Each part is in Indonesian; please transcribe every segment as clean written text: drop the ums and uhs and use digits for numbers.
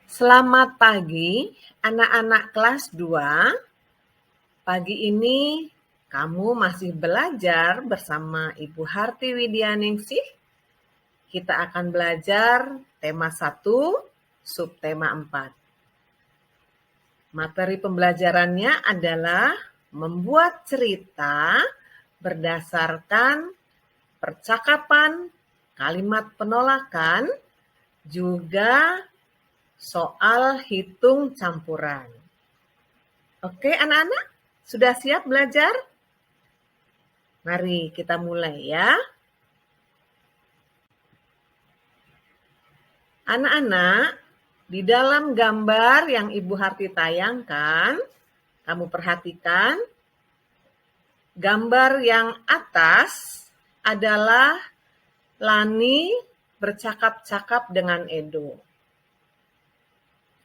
Selamat pagi, anak-anak kelas 2. Pagi ini kamu masih belajar bersama Ibu Harti Widianingsih. Kita akan belajar tema 1, subtema 4. Materi pembelajarannya adalah membuat cerita berdasarkan percakapan, kalimat penolakan, juga soal hitung campuran. Oke anak-anak, sudah siap belajar? Mari kita mulai ya. Anak-anak, di dalam gambar yang Ibu Harti tayangkan, kamu perhatikan gambar yang atas adalah Lani bercakap-cakap dengan Edo.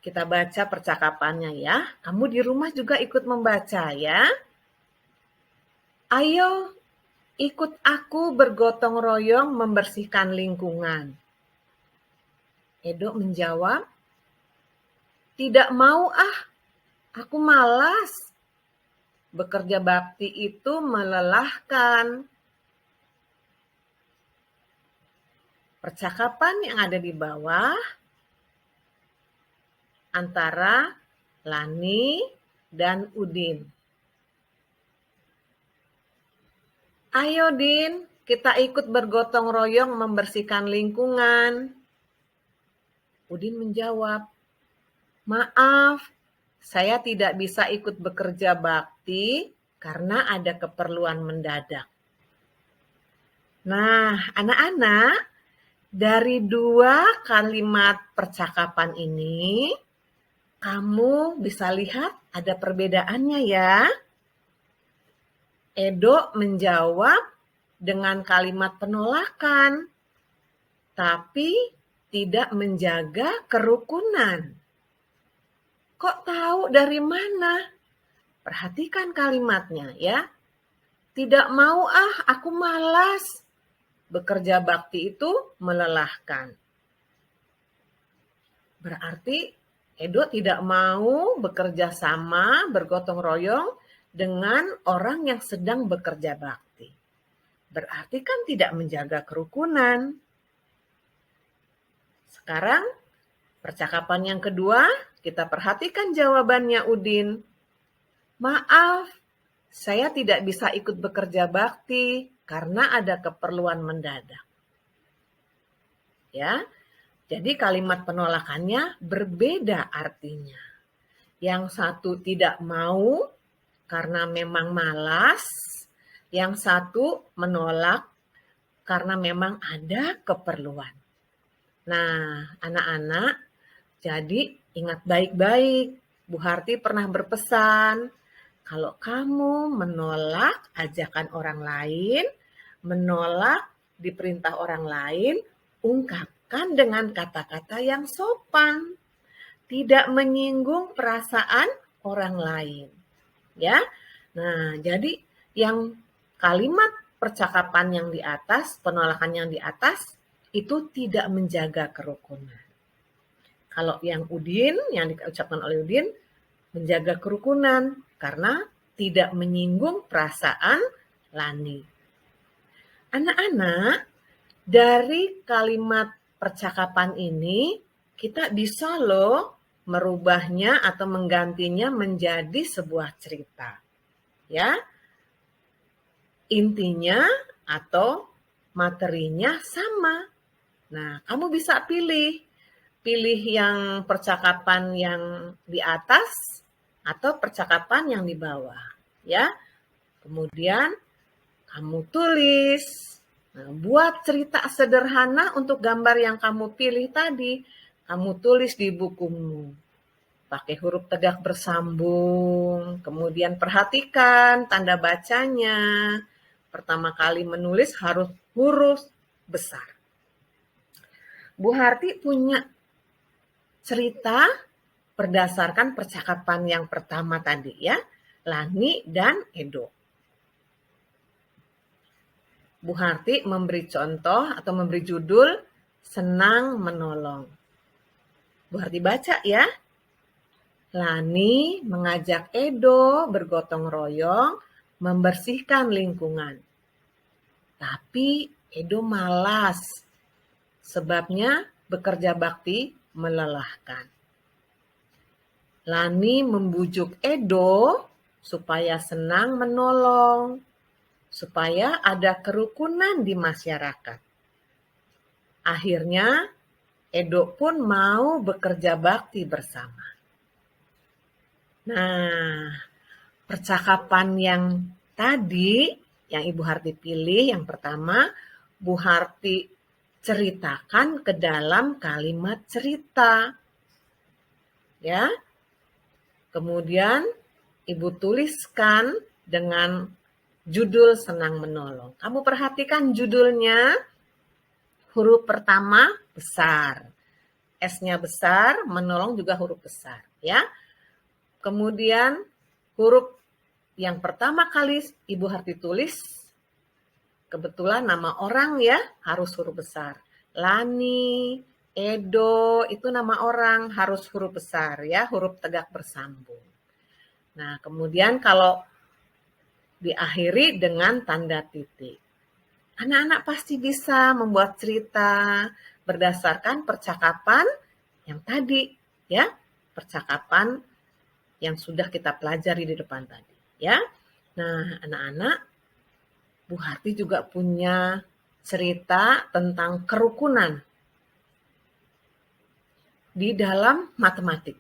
Kita baca percakapannya ya. Kamu di rumah juga ikut membaca ya. Ayo ikut aku bergotong royong membersihkan lingkungan. Edo menjawab, tidak mau aku malas. Bekerja bakti itu melelahkan. Percakapan yang ada di bawah antara Lani dan Udin. Ayo Din, kita ikut bergotong royong membersihkan lingkungan. Udin menjawab, maaf, saya tidak bisa ikut bekerja bakti karena ada keperluan mendadak. Nah, anak-anak, dari 2 kalimat percakapan ini, kamu bisa lihat ada perbedaannya ya. Edo menjawab dengan kalimat penolakan, tapi tidak menjaga kerukunan. Kok tahu dari mana? Perhatikan kalimatnya ya. Tidak mau aku malas. Bekerja bakti itu melelahkan. Berarti Edo tidak mau bekerja sama, bergotong royong dengan orang yang sedang bekerja bakti. Berarti kan tidak menjaga kerukunan. Sekarang percakapan yang kedua, kita perhatikan jawabannya Udin. Maaf, saya tidak bisa ikut bekerja bakti karena ada keperluan mendadak. Ya, jadi kalimat penolakannya berbeda artinya. Yang satu tidak mau karena memang malas, yang satu menolak karena memang ada keperluan. Nah, anak-anak, jadi ingat baik-baik, Bu Harti pernah berpesan, kalau kamu menolak ajakan orang lain, menolak diperintah orang lain, ungkapkan dengan kata-kata yang sopan, tidak menyinggung perasaan orang lain. Ya. Nah, jadi yang kalimat percakapan yang di atas, penolakan yang di atas itu tidak menjaga kerukunan. Kalau yang Udin, yang diucapkan oleh Udin, menjaga kerukunan karena tidak menyinggung perasaan Lani. Anak-anak, dari kalimat percakapan ini kita bisa loh merubahnya atau menggantinya menjadi sebuah cerita. Ya. Intinya atau materinya sama. Nah, kamu bisa pilih yang percakapan yang di atas atau percakapan yang di bawah, ya. Kemudian kamu tulis. Nah, buat cerita sederhana untuk gambar yang kamu pilih tadi. Kamu tulis di bukumu. Pakai huruf tegak bersambung. Kemudian perhatikan tanda bacanya. Pertama kali menulis harus huruf besar. Bu Harti punya cerita berdasarkan percakapan yang pertama tadi ya, Lani dan Edo. Bu Harti memberi contoh atau memberi judul Senang Menolong. Bu Harti baca ya. Lani mengajak Edo bergotong royong membersihkan lingkungan. Tapi Edo malas. Sebabnya bekerja bakti melelahkan. Lani membujuk Edo supaya senang menolong, supaya ada kerukunan di masyarakat. Akhirnya Edo pun mau bekerja bakti bersama. Nah, percakapan yang tadi yang Ibu Harti pilih yang pertama, Bu Harti ceritakan ke dalam kalimat cerita. Ya. Kemudian Ibu tuliskan dengan judul senang menolong. Kamu perhatikan judulnya, huruf pertama besar. S-nya besar, menolong juga huruf besar, ya. Kemudian huruf yang pertama kali Ibu Harti tulis, kebetulan nama orang ya, harus huruf besar. Lani, Edo, itu nama orang, harus huruf besar ya, huruf tegak bersambung. Nah, kemudian kalau diakhiri dengan tanda titik. Anak-anak pasti bisa membuat cerita berdasarkan percakapan yang tadi, ya. Percakapan yang sudah kita pelajari di depan tadi, ya. Nah, anak-anak, Bu Harti juga punya cerita tentang kerukunan di dalam matematik.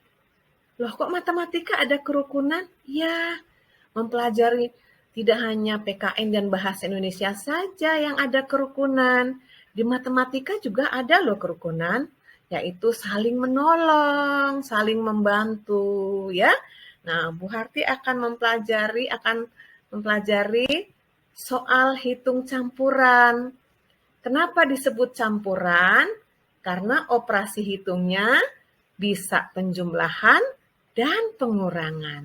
Loh, kok matematika ada kerukunan? Ya, mempelajari tidak hanya PKN dan bahasa Indonesia saja yang ada kerukunan. Di matematika juga ada loh kerukunan, yaitu saling menolong, saling membantu, ya. Nah, Bu Harti akan mempelajari soal hitung campuran. Kenapa disebut campuran? Karena operasi hitungnya bisa penjumlahan dan pengurangan.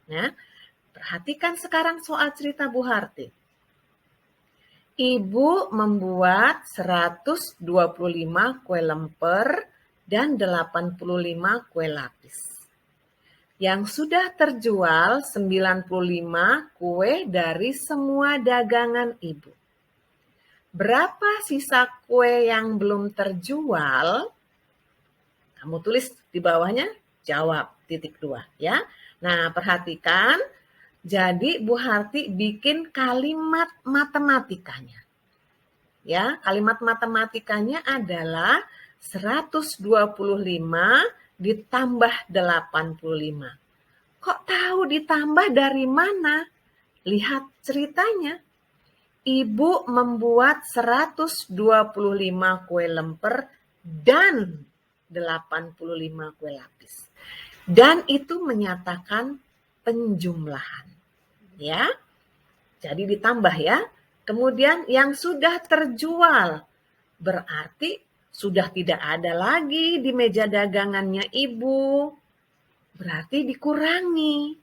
Nah, perhatikan sekarang soal cerita Bu Harti. Ibu membuat 125 kue lemper dan 85 kue lapis. Yang sudah terjual 95 kue dari semua dagangan ibu. Berapa sisa kue yang belum terjual? Kamu tulis di bawahnya, jawab, titik 2 ya. Nah, perhatikan. Jadi Bu Harti bikin kalimat matematikanya. Ya, kalimat matematikanya adalah 125 ditambah 85. Kok tahu ditambah dari mana? Lihat ceritanya. Ibu membuat 125 kue lemper dan 85 kue lapis. Dan itu menyatakan penjumlahan. Ya, jadi ditambah ya. Kemudian yang sudah terjual berarti sudah tidak ada lagi di meja dagangannya ibu. Berarti dikurangi.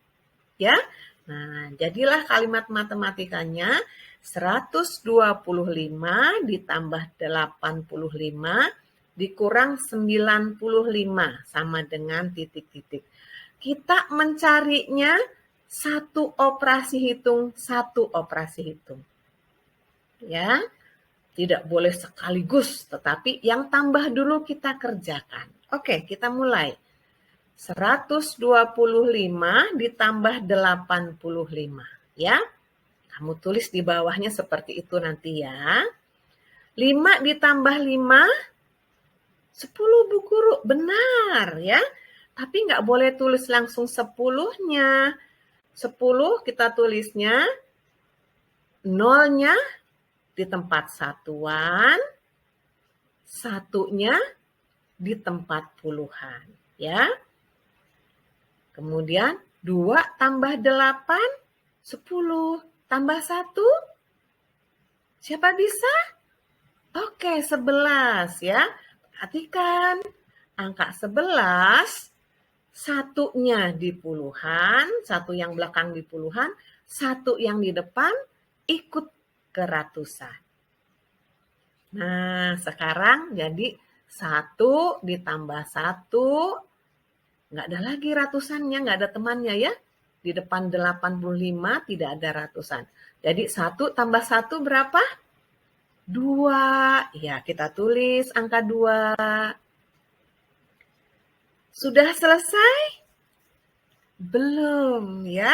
Ya. Nah, jadilah kalimat matematikanya 125 ditambah 85 dikurang 95 sama dengan titik-titik. Kita mencarinya satu operasi hitung. Ya, tidak boleh sekaligus, tetapi yang tambah dulu kita kerjakan. Oke, kita mulai. 125 ditambah 85, ya. Kamu tulis di bawahnya seperti itu nanti ya. 5 ditambah 5, 10 Bu Guru, benar ya. Tapi nggak boleh tulis langsung 10-nya. 10 kita tulisnya nolnya di tempat satuan, satunya di tempat puluhan, ya. Kemudian 2 tambah 8, 10 tambah 1, siapa bisa? Oke, 11 ya. Perhatikan, angka 11 satunya di puluhan, satu yang belakang di puluhan, satu yang di depan ikut ke ratusan. Nah, sekarang jadi 1 ditambah 1, nggak ada lagi ratusannya, nggak ada temannya ya. Di depan 85 tidak ada ratusan. Jadi 1 tambah 1 berapa? 2. Ya, kita tulis angka 2. Sudah selesai? Belum ya,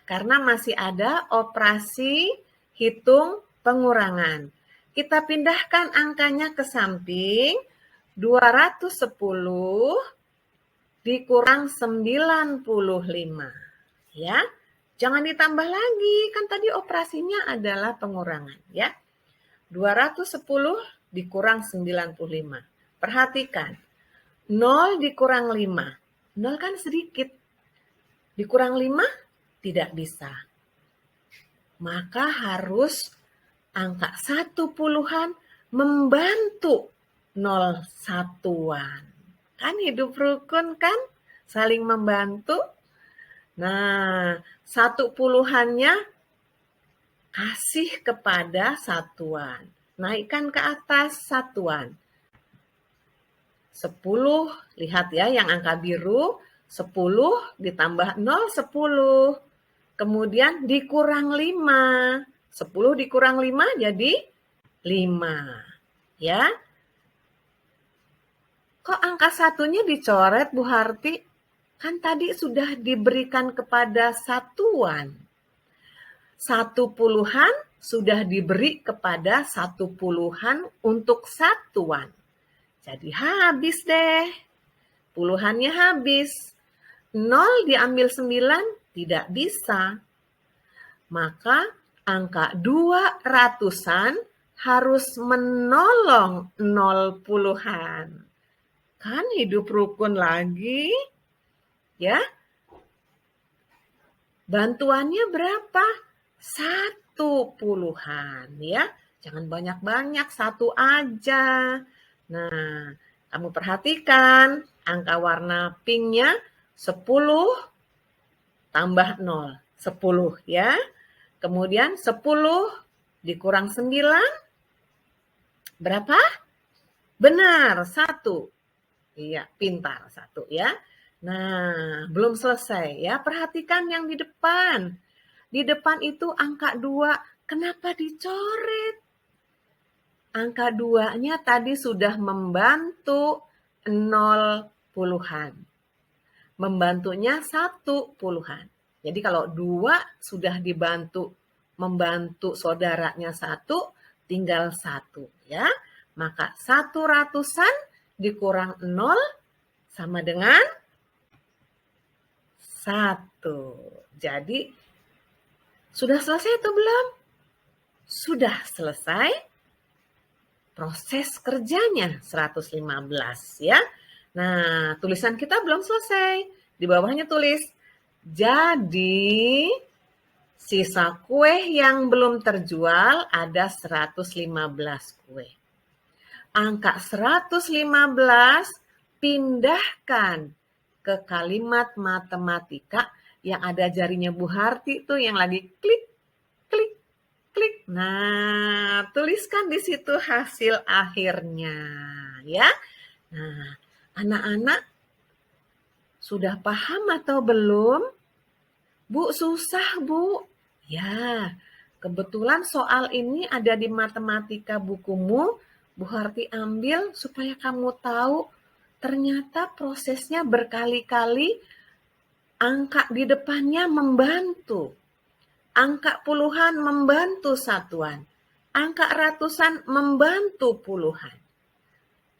karena masih ada operasi hitung pengurangan. Kita pindahkan angkanya ke samping, 210 dikurang 95. Ya, jangan ditambah lagi, kan tadi operasinya adalah pengurangan ya. 210 dikurang 95. Perhatikan, 0 dikurang 5. 0 kan sedikit. Dikurang 5 tidak bisa. Maka harus angka 1 puluhan membantu 0 satuan. Kan hidup rukun kan? Saling membantu. Nah, 1 puluhannya kasih kepada satuan. Naikkan ke atas satuan. 10, lihat ya yang angka biru, 10 ditambah 0, 10. Kemudian dikurang 5. 10 dikurang 5 jadi 5. Ya. Kok angka satunya dicoret, Bu Harti? Kan tadi sudah diberikan kepada satuan. 1 puluhan sudah diberi kepada 1 puluhan untuk satuan. Jadi habis deh. Puluhannya habis. 0 diambil 9 tidak bisa. Maka angka 200-an harus menolong 0 puluhan. Kan hidup rukun lagi. Ya. Bantuannya berapa? 1 puluhan ya. Jangan banyak-banyak, 1 aja. Nah, kamu perhatikan angka warna pinknya 10 tambah 0. 10 ya. Kemudian 10 dikurang 9. Berapa? Benar, 1. Iya, pintar 1 ya. Nah, belum selesai ya. Perhatikan yang di depan. Di depan itu angka 2. Kenapa dicoret? Angka 2-nya tadi sudah membantu 0 puluhan. Membantunya 1 puluhan. Jadi kalau 2 sudah membantu saudaranya 1, tinggal 1 ya. Maka 100-an dikurang 0 sama dengan 1. Jadi sudah selesai atau belum? Sudah selesai. Proses kerjanya 115 ya. Nah, tulisan kita belum selesai. Di bawahnya tulis, jadi sisa kue yang belum terjual ada 115 kue. Angka 115 pindahkan ke kalimat matematika yang ada jarinya Bu Harti tuh yang lagi klik, klik, klik. Nah, tuliskan di situ hasil akhirnya ya. Nah, anak-anak sudah paham atau belum? Bu, susah Bu. Ya, kebetulan soal ini ada di matematika bukumu. Bu Harti ambil supaya kamu tahu ternyata prosesnya berkali-kali angka di depannya membantu. Angka puluhan membantu satuan. Angka ratusan membantu puluhan.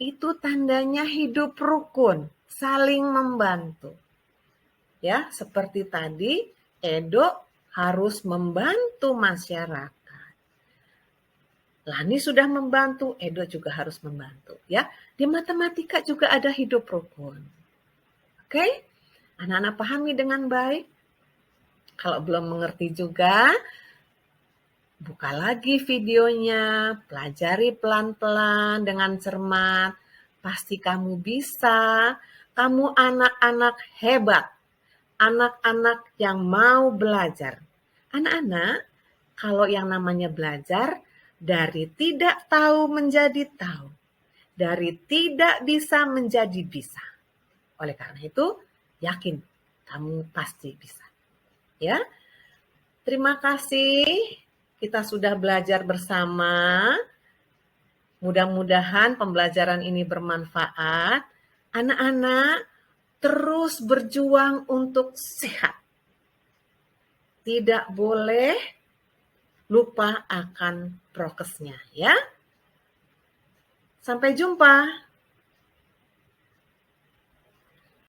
Itu tandanya hidup rukun, saling membantu. Ya, seperti tadi, Edo harus membantu masyarakat. Lani sudah membantu, Edo juga harus membantu. Ya, di matematika juga ada hidup rukun. Oke? Anak-anak pahami dengan baik? Kalau belum mengerti juga, buka lagi videonya, pelajari pelan-pelan dengan cermat. Pasti kamu bisa. Kamu anak-anak hebat. Anak-anak yang mau belajar. Anak-anak, kalau yang namanya belajar, dari tidak tahu menjadi tahu. dari tidak bisa menjadi bisa. Oleh karena itu, yakin kamu pasti bisa. Ya. Terima kasih. Kita sudah belajar bersama. Mudah-mudahan pembelajaran ini bermanfaat. Anak-anak terus berjuang untuk sehat. Tidak boleh lupa akan prokesnya, ya. Sampai jumpa.